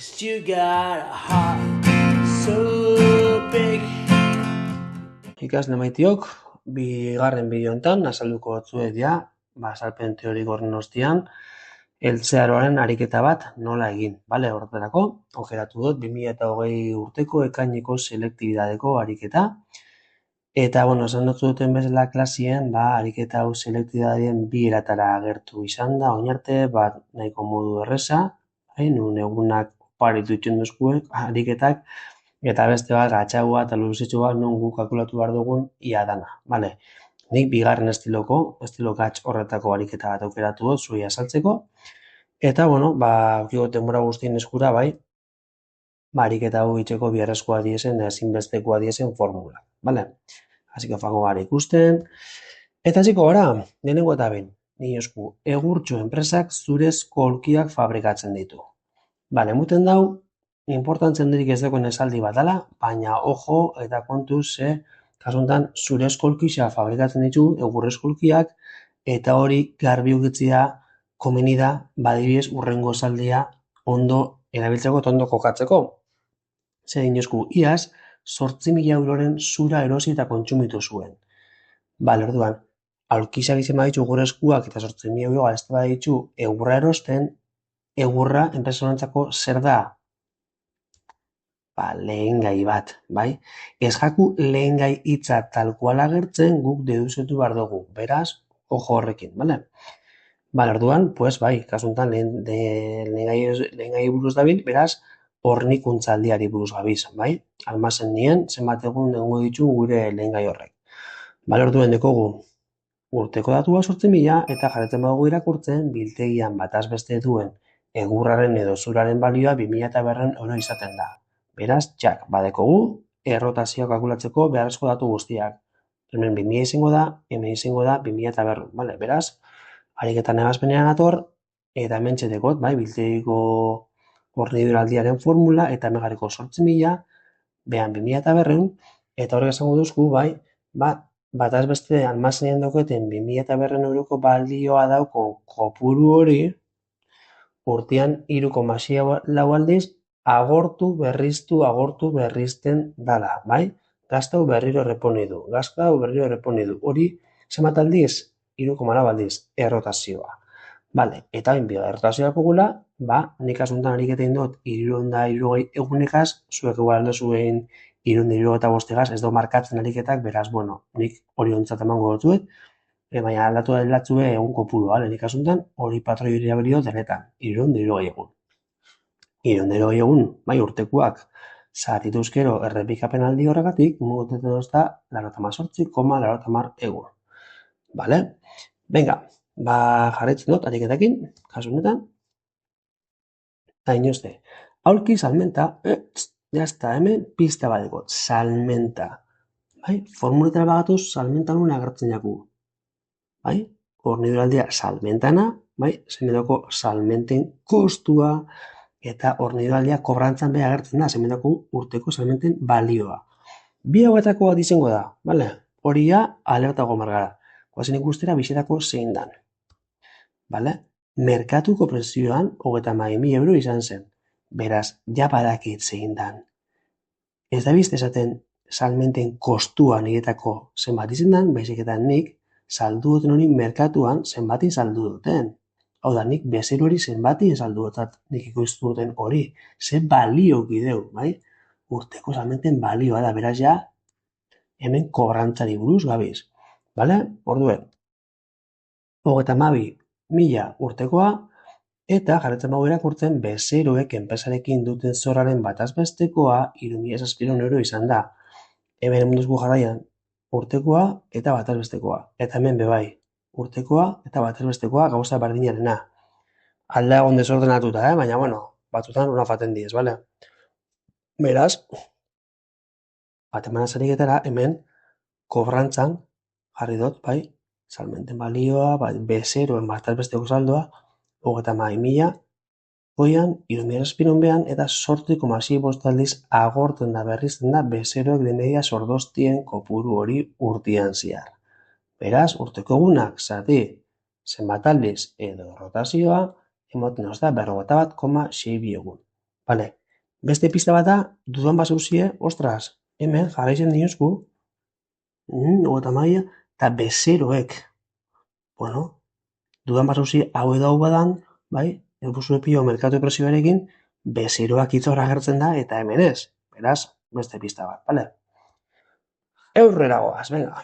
'Cause you got a heart so big. Ikasle maitiok, bigarren bideo hontan azalduko batzuet ja, azalpen teoriko horren ostean, heltzearoaren ariketa bat nola egin, bale? Horretarako, aukeratu dut 2020 urteko ekaineko selektibidadeko ariketa. Eta, esan duten bezala klasien, ariketa hau selektibidadeen bi eratara agertu izan da, oinarte, bat nahiko modu erreza, nun egunak oparitu itxen duzkuek, ariketak, eta beste bat, gatxagoa eta luzetxo bat, non guk kalkulatu behar dugun ia dana, bale? Nik bigarren estilo gatx horretako ariketa bat aukeratu dut, zuei azaltzeko, eta, aukiko denbora guztien eskura, ariketa hau itxeko biharrezkoa diezen, ezinbestekoa diezen formula, bale? Hasiko fango gara ikusten, eta hasiko gara, lehenengo eta behin, niozku, Egurtxo enpresak zurez kolkiak fabrikatzen ditu. Bale, muten dau, importantzen dirik ez dagoen esaldi bat dela, baina ojo eta kontuz, kasuntan zurez kolkixa fabrikatzen ditu, egurrez kolkiak, eta hori garbi ukitzia komeni da, badibidez urrengo esaldia ondo erabiltzeko eta ondo kokatzeko. Zer dinozku, iaz, 8.000 euroren zura erosi eta kontsumitu zuen. Bale, orduan, aurkizak izan baditu egurrezkuak eta 8.000 euro galezte baditu egurra erosten, egurra enpresorantzako zer da? Lehengai bat, bai? Ez jaku lehengai hitza talkual agertzen guk deduzitu behar dugu, beraz, ojo horrekin, bale? Bale, orduan, kasuntan lehengai buruz dabil, beraz, hornikuntzaldiari buruz gabiz, bai? Almazen nien, zenbat egun nengo ditu gure lehengai horrek. Bale, orduan dekogu, urteko datua 8.000 eta jarretzen badugu irakurtzen, biltegian bataz beste duen egurraren edo zuraren balioa 2.200 euro izaten da. Beraz, txak, badekogu, errotazioa kalkulatzeko beharrezko datu guztiak. Hemen 2.000 izango da, hemen izango da 2.200. Bale, beraz, ariketan ebazpenean ator, eta hemen txetekot, biltegiko horniduraldiaren formula, eta hemen 8.000, behan 2.200, eta horrek esango duzku, bataz beste almazenean dauketen 2.200 euroko balioa dauko kopuru hori, urtean 3,4 aldiz agortu berrizten dala, bai? Gaztau berriro erreponi du. Hori, zenbat aldiz? 3,4 aldiz, errotazioa. Bale, eta binbio, errotazioa pugula, nik asuntan ariketein dut 360 egunekaz, zuek igual aldo zuen 365 ez do markatzen ariketak, beraz, nik hori ontzat emango dutuet, baina aldatu delatzue egun kopuru, nik asuntan hori patroi hori abelio denetan, 360 egun. 360 egun, urtekuak, zatituzkero errepikapen aldi horregatik, mugotetan dozta 98,90 egun. Bale? Venga, jarretzen dut ariketakin, kasunetan, eta inozte, aurki salmenta, jazta, hemen pista badeko, salmenta. Formuletara bagatuz, salmenta nuen agertzen jaku. Horniduraldia salmentana, zenbetako salmenten kostua, eta horniduraldia kobrantzan beha agertzen da, zenbetako urteko salmenten balioa. Bi hauetako bat izango da, hori alertago margara. Guazen ikustera bisetako zein dan. Merkatuko prezioan 32.000 euro izan zen. Beraz, ja badakit zein dan. Ez da bizte esaten salmenten kostua niretako zenbat izan dan, baizik eta nik saldu duten hori merkatuan zenbatin saldu duten. Hau da, nik bezeru hori zenbatin saldu dutat nik ikustu duten hori. Ze balio gideu, urteko salmenten balioa da, beraz ja, hemen kobrantzari buruz gabiz. Orduen, 32.000 urtekoa, eta jarretzen bago irakurtzen bezeroek enpresarekin duten zorraren batazbestekoa 3.600 euro izan da. Hemen munduzko jarraian urtekoa eta batazbestekoa. Eta hemen bebai, urtekoa eta batazbestekoa gauza berdinarena. Alda egon desordenatuta, baina, batzutan una faten diez, bale? Beraz, bateman azariketara hemen kobrantzan jarri dut, salmenten balioa, bezeroen batazbesteko saldoa, 32.000, goian, 3.600 behan, eta 8,6 aldiz agortzen da berrizten da bezeroek denedia sordostien kopuru hori urtean ziar. Beraz, urteko egunak, zati, zenbat aldiz edo rotazioa, emoten da 41,6 egun. Bale, beste pista bat da, dudan bazauzie, ostras, hemen jarraitzen dinuzku, eta maia, eta bezeroek. Bueno, dudan bazauzie hau edo hau badan, bai, erbuzue pilo merkatu presioarekin, bezeroak itzora agertzen da, eta hemen ez. Beraz, beste pista bat, bale? Aurrera goaz, venga.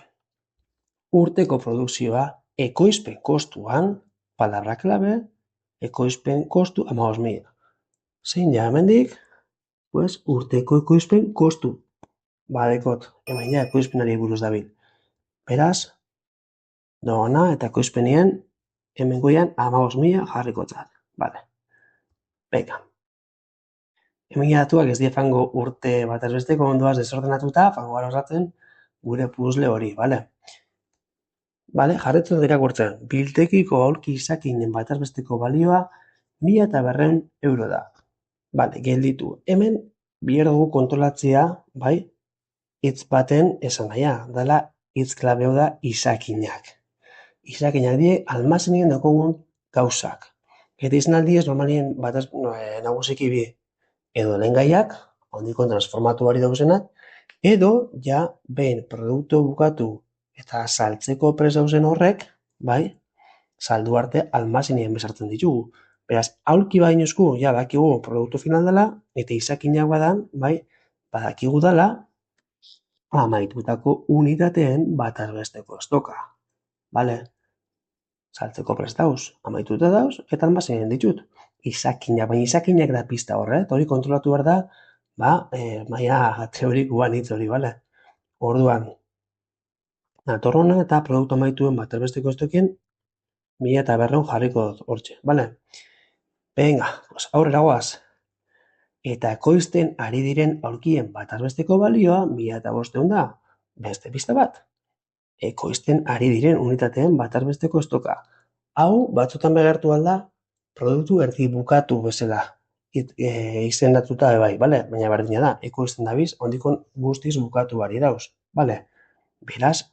Urteko produkzioa ekoizpen kostuan, palabra klabe, ekoizpen kostu 15.000. Zein ja hemendik, pues, urteko ekoizpen kostu. Badekot, hemen ja ekoizpenari buruz dabil. Beraz, dogana eta ekoizpenien hemen goian 15.000 jarrikotzat. Vale. Venga. Hemen datuak ez die fango urte batez besteko ondoaz desordenatuta, fango gara osatzen gure puzzle hori, vale? Vale, jarretzen dira irakurtzen. Biltekiko aulki izakinen bataz besteko balioa 1.200 euro da. Vale, gelditu. Hemen biher dugu kontrolatzea, bai, hitz baten esan nahia. Dala, hitz klabeo da izakinak. Izakinak die almazenien dakogun gauzak. Eta izan aldiez, normalien bataz nagusiki bi edo lehengaiak, ondiko transformatu bari dauzenak, edo ja behin produktu bukatu eta saltzeko prest dauzen horrek, bai, saldu arte almazenien bezartzen ditugu. Beraz, aulki badinuzku, ja, badakigu produktu final dela, eta izakinak badan, bai, badakigu dela, amaitutako unitateen bataz besteko estoka. Bale? Saltzeko prest dauz, amaituta dauz, eta almazenien ditut. Izakinak, baina izakinak da pista horre, eta hori kontrolatu behar da, maia teorikoan hitz hori, bale? Orduan, natorrona eta produktu amaituen batez besteko estokien 1.200 jarriko dut hortxe, bale? Venga, pues aurrera goaz. Eta ekoizten ari diren aulkien bataz besteko balioa 1.500 da. Beste pista bat. Ekoizten ari diren unitateen bataz besteko estoka. Hau, batzutan begertu alda, produktu erdi bukatu bezala izendatuta bai, bale? Baina berdina da, ekoizten dabiz, ondikon guztiz bukatu bari dauz, bale? Beraz,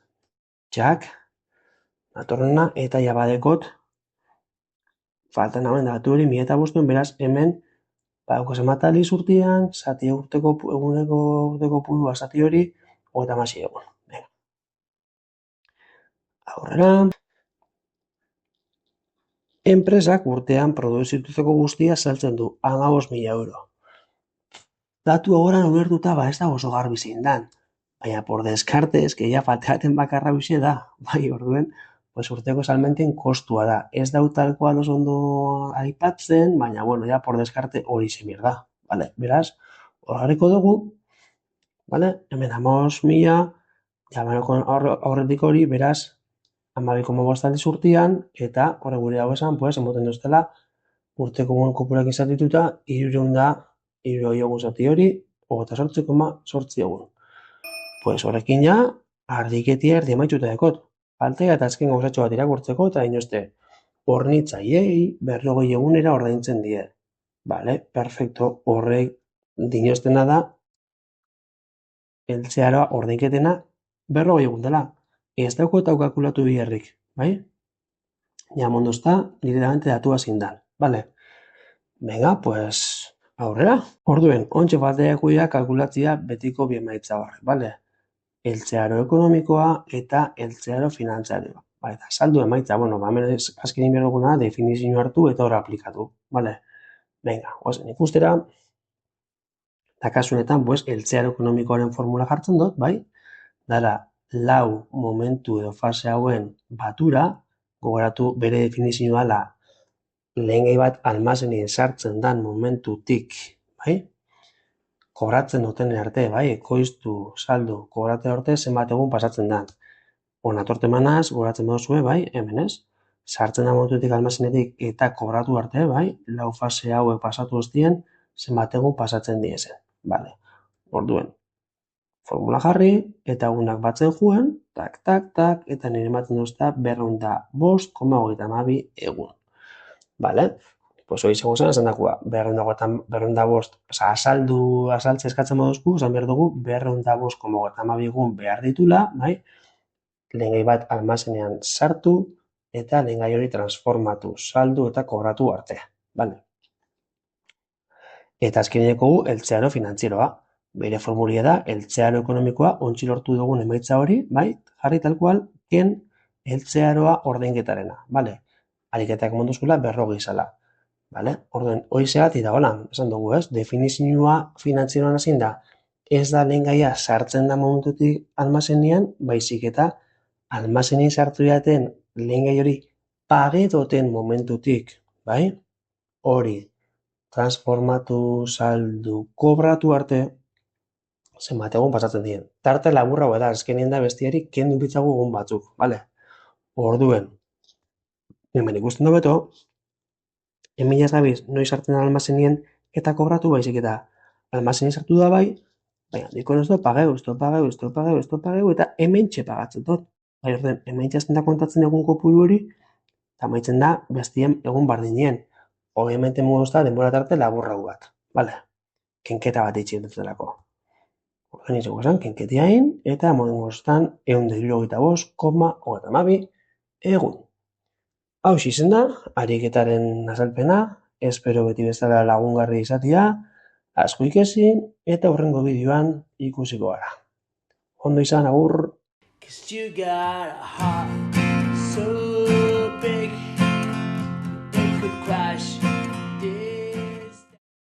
txak, natorrena eta jabadekot falta nagoen datu hori 1.500 beraz hemen badauko zenbat aldiz urtean, zati eguneko urteko pulua zati hori, 36 egun. Venga. Aurrera. Enpresak urtean produzitutako guztia saltzen du 15.000 euro. Datu horan ulertuta ez da oso garbi zein dan. Baina por descartes, que ja faltaten bakarra bize da. Bai, orduen, pues urteko salmenten kostua da. Ez dau talkoa oso ondo aipatzen, baina, bueno, ja por descarte hori zemir da. Vale, beraz, hor garriko dugu, vale, hemen 15.000, ja, aurretik hori, beraz, 12,5 aldiz urtean, eta horre gure hau esan, pues, emoten duztela, urteko guen kopurak izatituta, 300 egun zati hori, 28,8 egun. Pues horrekin ja, ardiketia erdi amaituta dekot. Faltea eta azken gauzatxo bat irakurtzeko, eta inoeste, hornitzaiei 40 egunera ordaintzen die. Vale, perfecto, horrek dinostena da, eltzearoa ordainketena 40 egun dela. Ez daukot hau kalkulatu biherrik, bai? Ja mondozta, directamente datua zindan, vale? Venga, pues, aurrera. Orduen, ontxe falteakuia kalkulatzia betiko biemaitza horrek, vale? Eltzearo ekonomikoa eta eltzearo finantzarioa. Ba, eta saldu emaitza, bueno, hemen azken behar duguna definizio hartu eta hor aplikatu, vale? Venga, oazen ikustera, eta kasunetan, pues, eltzearo ekonomikoaren formula jartzen dut, bai? Dara, lau momentu edo fase hauen batura, gogoratu bere definizioa la lehengai bat almazenien sartzen dan momentutik, bai? Kobratzen duten arte, bai, ekoiztu, saldu, kobratzen arte zenbat egun pasatzen da. Onatorte manaz, goratzen baduzue, bai, hemen ez. Sartzen da momentutik almazenetik eta kobratu arte, bai, lau fase hauek pasatu ostien, zenbat egun pasatzen diezen. Vale. Orduen, formula jarri, eta egunak batzen juen, tak, tak, tak, eta nire ematen duzta 205,32 egun. Vale? Pues hori izango zen, esan dakua, 205, azaltze eskatzen moduzku, esan behar dugu, 205,32 egun behar ditula, bai? Lehengai bat almazenean sartu, eta lehengai hori transformatu, saldu eta kobratu artea. Vale? Eta azkeneko gu, eltzearo finantzieroa. Bere formulia da, eltzearo ekonomikoa, ontsi lortu dugun emaitza hori, bai, jarri tal cual, ken eltzearoa ordainketarena, bale? Ariketak monduzkula berrogei zala, bale? Orduen, hoizegatik da, hola, esan dugu, ez? Definizioa finantzieroan ezin da, ez da lehen gaia sartzen da momentutik almazenian, baizik eta almazenin sartu jaten lehen gai hori pagedoten momentutik, bai? Hori transformatu, saldu, kobratu arte, zenbat egun pasatzen dien. Tarte laburra da, azkenien da bestiari kendu bitzagu egun batzuk, bale? Orduen, hemen ikusten beto, hemen ez gabiz, noiz sartzen da almazenien eta kobratu baizik eta almazenien sartu da bai, baina, diko esto pageu, eta hemen pagatzen dut. Bai, orden, hemen txasten da kontatzen egun kopuru hori, eta maitzen da bestien egun bardinien. Obviamente da denbora tarte laburra bat, bale? Kenketa bat itxien dutzelako. Horren izango zen, kenketiain, eta modengostan 175,32 egun. Hau izen da, ariketaren azalpena, espero beti bezala lagungarri izatea, asko ikesin, eta hurrengo bideoan ikusiko gara. Ondo izan, agur! 'Cause you got a heart so